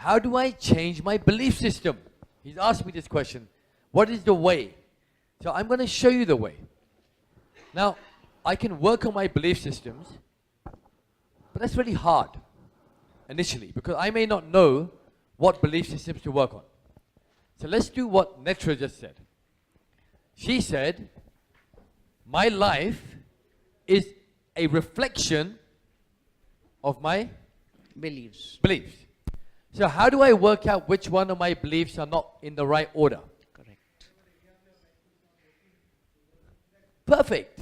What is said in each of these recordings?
how do I change my belief system? He's asked me this question. What is the way? So I'm going to show you the way. Now, I can work on my belief systems, but that's really hard initially because I may not know what belief systems to work on. So let's do what Netra just said. She said, my life is a reflection of my beliefs. So how do I work out which one of my beliefs are not in the right order? Correct. Perfect.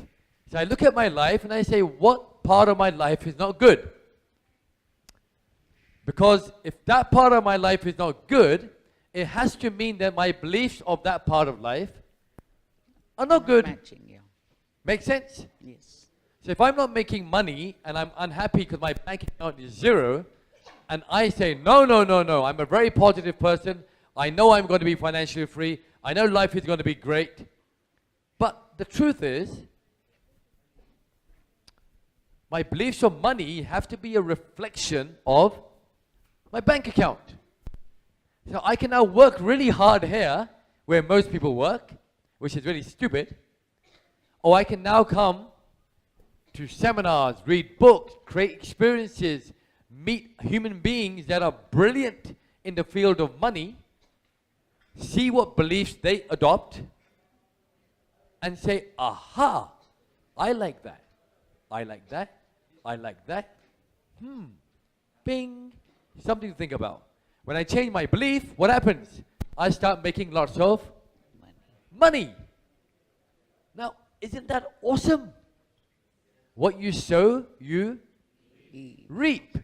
So I look at my life and I say, what part of my life is not good? Because if that part of my life is not good, it has to mean that my beliefs of that part of life are not good. Matching, yeah. Make sense? Yes. So if I'm not making money and I'm unhappy because my bank account is zero, and I say, no, I'm a very positive person, I know I'm going to be financially free, I know life is going to be great, but the truth is, my beliefs of money have to be a reflection of my bank account. So I can now work really hard here, where most people work, which is really stupid, or I can now come to seminars, read books, create experiences, meet human beings that are brilliant in the field of money, see what beliefs they adopt, and say, aha, I like that, I like that, I like that. Bing, something to think about. When I change my belief, what happens? I start making lots of money. Now, isn't that awesome? What you sow, you reap.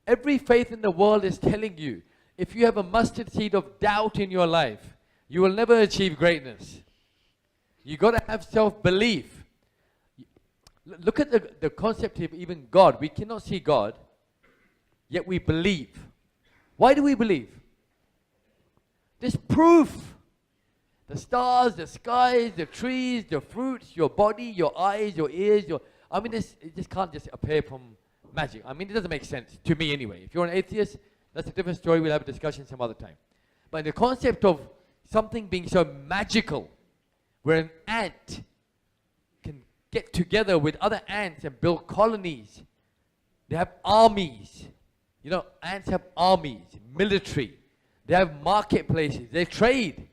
Every faith in the world is telling you, if you have a mustard seed of doubt in your life, you will never achieve greatness. You got to have self-belief. Look at the concept of even God. We cannot see God, yet we believe. Why do we believe? There's proof. The stars, the skies, the trees, the fruits, your body, your eyes, your ears, it just can't just appear from magic. I mean, it doesn't make sense to me anyway. If you're an atheist, that's a different story. We'll have a discussion some other time. But the concept of something being so magical, where an ant can get together with other ants and build colonies. They have armies. You know, ants have armies, military. They have marketplaces. They trade.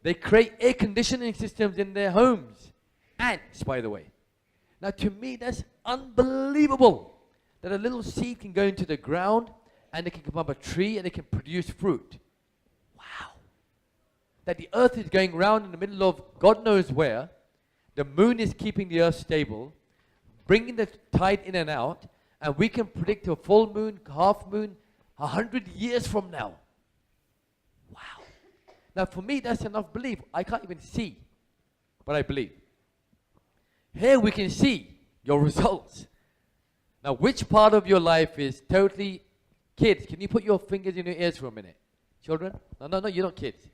They create air conditioning systems in their homes. Ants, by the way. Now, to me, that's unbelievable. That a little seed can go into the ground and it can come up a tree and it can produce fruit. Wow. That the earth is going round in the middle of God knows where. The moon is keeping the earth stable, bringing the tide in and out, and we can predict a full moon, half moon, 100 years from now. Wow. Now, for me, that's enough belief. I can't even see, but I believe. Here we can see your results. Now, which part of your life is totally... Kids, can you put your fingers in your ears for a minute? Children? No, you're not kids.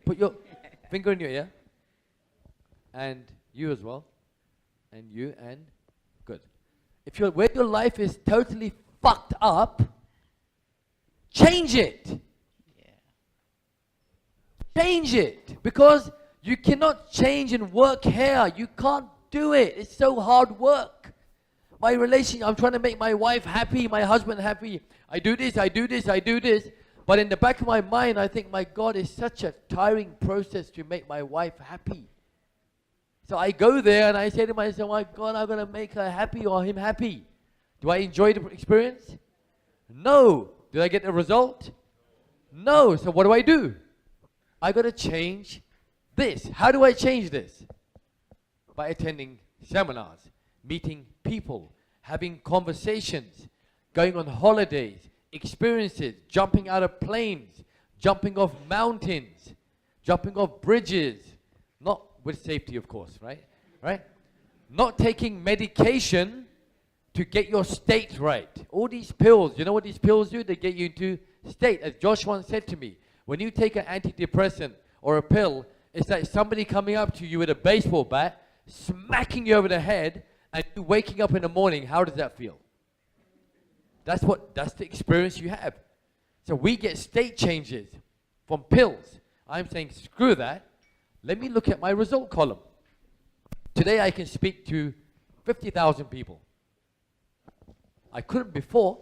Put your finger in your ear. And you as well. And you, and good. Where your life is totally fucked up, change it. Yeah. Change it. Because you cannot change and work here. You can't do it. It's so hard work. My relationship, I'm trying to make my wife happy, my husband happy. I do this. But in the back of my mind, I think, my God, it's such a tiring process to make my wife happy. So I go there and I say to myself, my God, I'm going to make her happy or him happy. Do I enjoy the experience? No. Did I get the result? No. So what do? I got to change this. How do I change this? By attending seminars, meeting people, having conversations, going on holidays, experiences, jumping out of planes, jumping off mountains, jumping off bridges, not with safety, of course, right? Not taking medication to get your state right. All these pills, you know what these pills do? They get you into state. As Josh once said to me, when you take an antidepressant or a pill, it's like somebody coming up to you with a baseball bat, smacking you over the head, and you waking up in the morning. How does that feel? That's the experience you have. So we get state changes from pills. I'm saying, screw that. Let me look at my result column. Today I can speak to 50,000 people. I couldn't before,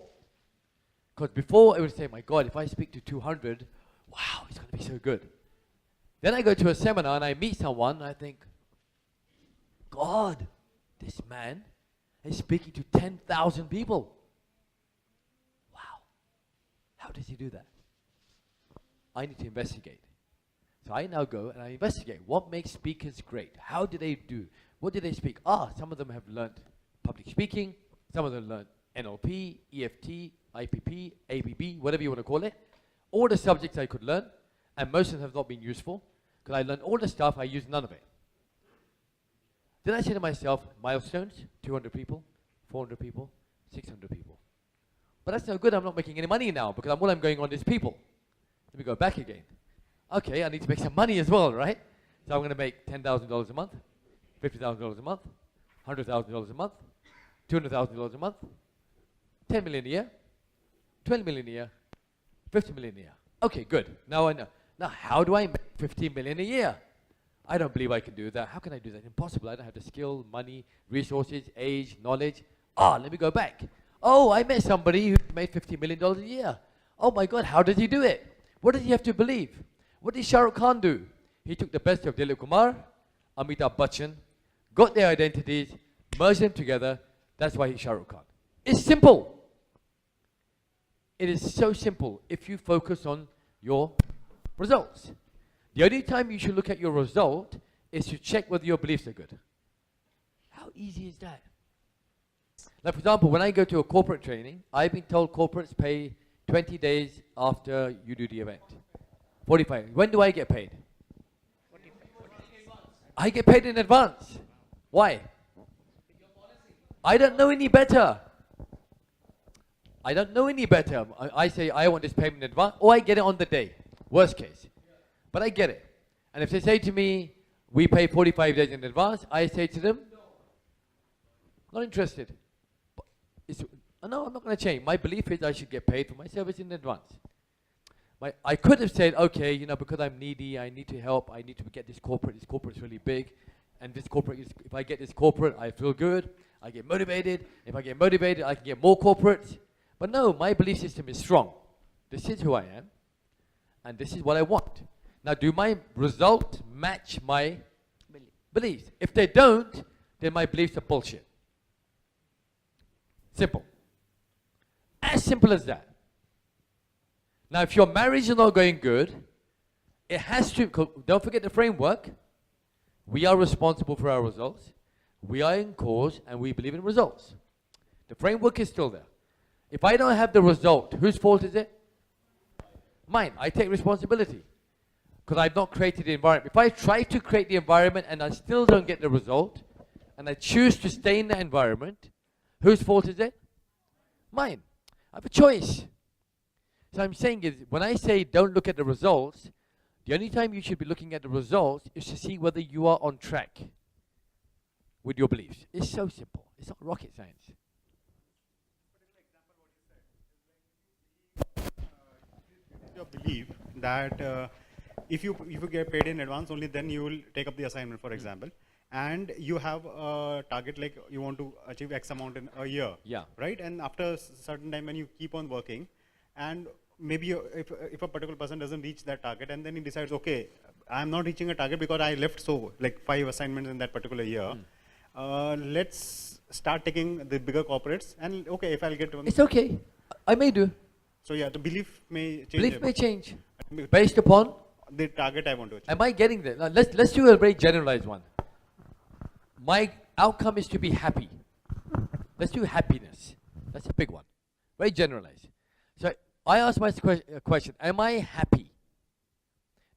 because before I would say, my God, if I speak to 200, wow, it's going to be so good. Then I go to a seminar and I meet someone and I think, God, this man is speaking to 10,000 people. Wow. How does he do that? I need to investigate. So I now go and I investigate. What makes speakers great? How do they do? What do they speak? Some of them have learned public speaking. Some of them learned NLP, EFT, IPP, ABB, whatever you want to call it. All the subjects I could learn, and most of them have not been useful, because I learned all the stuff, I used none of it. Then I say to myself, milestones, 200 people, 400 people, 600 people. But that's no good, I'm not making any money now, because all I'm going on is people. Let me go back again. Okay, I need to make some money as well, right? So I'm going to make $10,000 a month, $50,000 a month, $100,000 a month, $200,000 a month, 10 million a year, 20 million a year, 50 million a year. Okay, good. Now I know. Now, how do I make 15 million a year? I don't believe I can do that. How can I do that? Impossible. I don't have the skill, money, resources, age, knowledge. Let me go back. I met somebody who made $50 million a year. Oh my God, how does he do it? What does he have to believe? What did Shah Rukh Khan do? He took the best of Dilip Kumar, Amitabh Bachchan, got their identities, merged them together. That's why he's Shah Rukh Khan. It's simple. It is so simple if you focus on your results. The only time you should look at your result is to check whether your beliefs are good. How easy is that? Like, for example, when I go to a corporate training, I've been told corporates pay 20 days after you do the event. 45. When do I get paid? 45. I get paid in advance. Why? I don't know any better. I don't know any better. I say I want this payment in advance, or I get it on the day. Worst case. But I get it. And if they say to me, we pay 45 days in advance, I say to them, not interested. No, I'm not going to change. My belief is I should get paid for my service in advance. I could have said, okay, because I'm needy, I need to help, I need to get this corporate is really big, and this corporate if I get this corporate, I feel good, I get motivated. If I get motivated, I can get more corporates. But no, my belief system is strong. This is who I am, and this is what I want. Now, do my results match my beliefs? If they don't, then my beliefs are bullshit. Simple. As simple as that. Now, if your marriage is not going good, it has to, don't forget the framework. We are responsible for our results. We are in cause, and we believe in results. The framework is still there. If I don't have the result, whose fault is it? Mine. I take responsibility, because I've not created the environment. If I try to create the environment and I still don't get the result, and I choose to stay in the environment, whose fault is it? Mine. I have a choice. So I'm saying is, when I say don't look at the results, the only time you should be looking at the results is to see whether you are on track with your beliefs. It's so simple. It's not rocket science. Your belief that if you get paid in advance, only then you will take up the assignment, for example, and you have a target like you want to achieve X amount in a year, right? And after a certain time, when you keep on working, and maybe if a particular person doesn't reach that target, and then he decides, okay, I'm not reaching a target because I left like 5 assignments in that particular year. Let's start taking the bigger corporates, and okay, if I'll get one. It's okay. I may do. So yeah, the belief may change. Belief may change based upon the target I want to achieve. Am I getting there? Now let's do a very generalized one. My outcome is to be happy. Let's do happiness. That's a big one. Very generalized. So I ask myself a question, am I happy?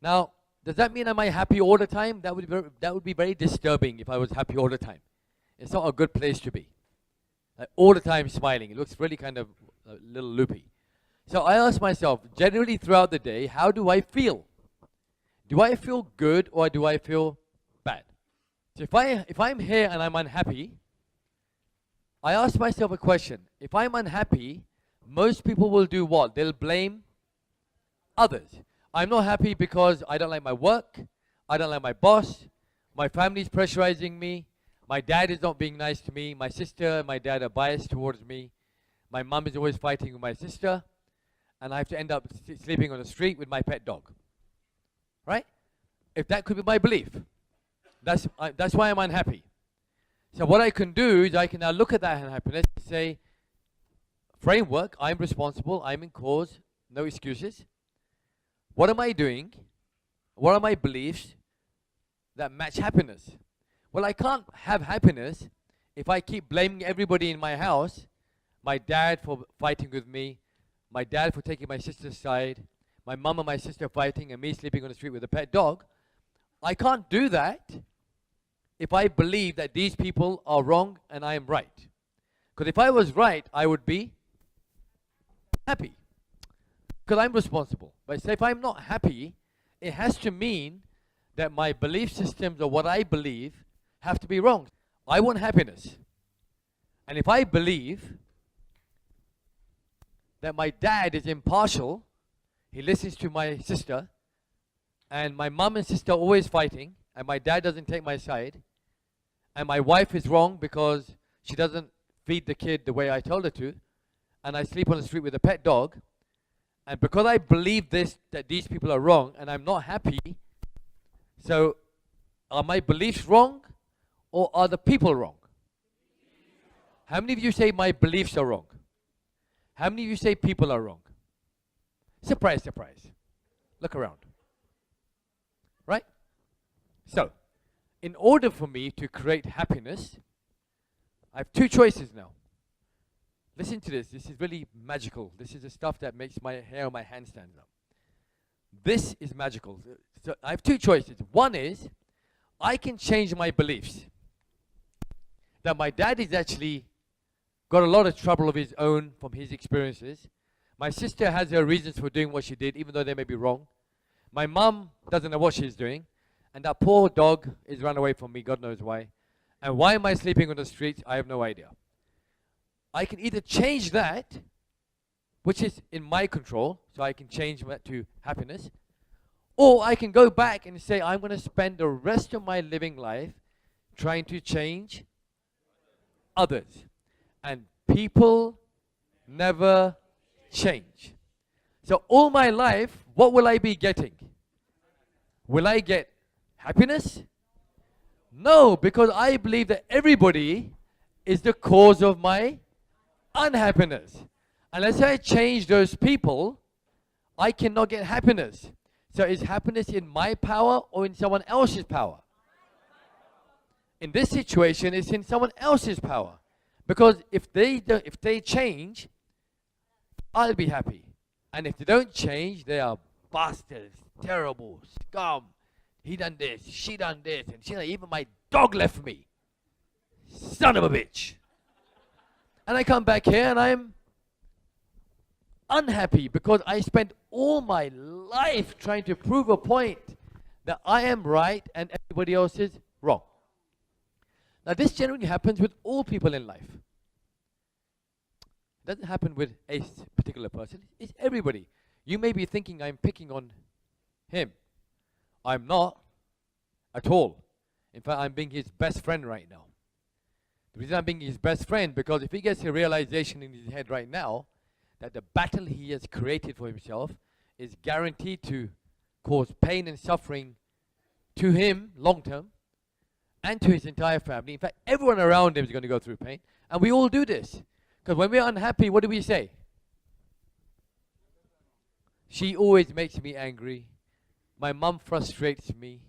Now, does that mean am I happy all the time? That would be very disturbing if I was happy all the time. It's not a good place to be. Like all the time smiling. It looks really kind of a little loopy. So I ask myself, generally throughout the day, how do I feel? Do I feel good or do I feel bad? So if I'm here and I'm unhappy, I ask myself a question. If I'm unhappy, most people will do what? They'll blame others. I'm not happy because I don't like my work, I don't like my boss, my family's pressurizing me, my dad is not being nice to me, my sister and my dad are biased towards me, my mum is always fighting with my sister, and I have to end up sleeping on the street with my pet dog. Right? If that could be my belief, that's why I'm unhappy. So what I can do is I can now look at that unhappiness and say, framework, I'm responsible, I'm in cause, no excuses. What am I doing? What are my beliefs that match happiness? Well, I can't have happiness if I keep blaming everybody in my house, my dad for fighting with me, my dad for taking my sister's side, my mum and my sister fighting and me sleeping on the street with a pet dog. I can't do that if I believe that these people are wrong and I am right. Because if I was right, I would be happy. Because I'm responsible. But say if I'm not happy, it has to mean that my belief systems or what I believe have to be wrong. I want happiness. And if I believe that my dad is impartial, he listens to my sister, and my mum and sister are always fighting, and my dad doesn't take my side, and my wife is wrong because she doesn't feed the kid the way I told her to, and I sleep on the street with a pet dog, and because I believe this, that these people are wrong, and I'm not happy, so are my beliefs wrong, or are the people wrong? How many of you say my beliefs are wrong? How many of you say people are wrong? Surprise, surprise. Look around. Right? So, in order for me to create happiness, I have two choices now. Listen to this. This is really magical. This is the stuff that makes my hair on my hand stand up. This is magical. So I have two choices. One is, I can change my beliefs. That my dad is actually got a lot of trouble of his own from his experiences. My sister has her reasons for doing what she did, even though they may be wrong. My mum doesn't know what she's doing. And that poor dog is run away from me, God knows why. And why am I sleeping on the streets? I have no idea. I can either change that, which is in my control, so I can change that to happiness, or I can go back and say, I'm going to spend the rest of my living life trying to change others. And people never change. So all my life, what will I be getting? Will I get happiness? No, because I believe that everybody is the cause of my unhappiness. Unless I change those people, I cannot get happiness. So is happiness in my power or in someone else's power? In this situation, it's in someone else's power. Because if they change, I'll be happy. And if they don't change, they are bastards, terrible, scum. He done this, she done this, and even my dog left me. Son of a bitch. And I come back here and I'm unhappy because I spent all my life trying to prove a point that I am right and everybody else is wrong. Now this generally happens with all people in life. It doesn't happen with a particular person. It's everybody. You may be thinking I'm picking on him. I'm not at all. In fact, I'm being his best friend right now. The reason I'm being his best friend, because if he gets a realization in his head right now that the battle he has created for himself is guaranteed to cause pain and suffering to him long term and to his entire family. In fact, everyone around him is going to go through pain. And we all do this. Because when we're unhappy, what do we say? She always makes me angry. My mum frustrates me.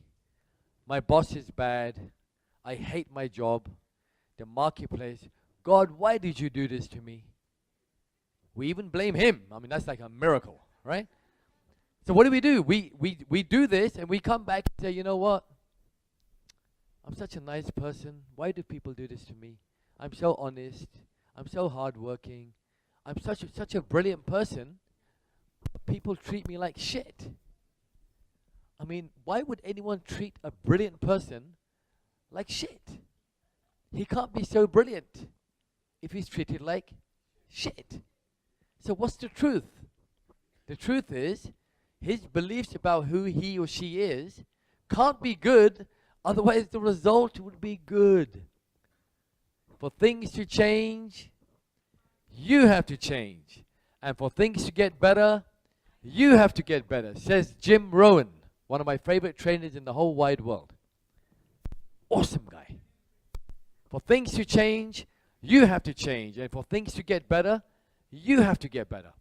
My boss is bad. I hate my job. The marketplace. God, why did you do this to me? We even blame him. I mean, that's like a miracle, right? So what do? We do this and we come back and say, you know what? I'm such a nice person. Why do people do this to me? I'm so honest. I'm so hardworking. I'm such a brilliant person. People treat me like shit. I mean, why would anyone treat a brilliant person like shit? He can't be so brilliant if he's treated like shit. So what's the truth? The truth is, his beliefs about who he or she is can't be good, otherwise the result would be good. For things to change, you have to change. And for things to get better, you have to get better, says Jim Rohn, one of my favorite trainers in the whole wide world. Awesome guy. For things to change, you have to change. And for things to get better, you have to get better.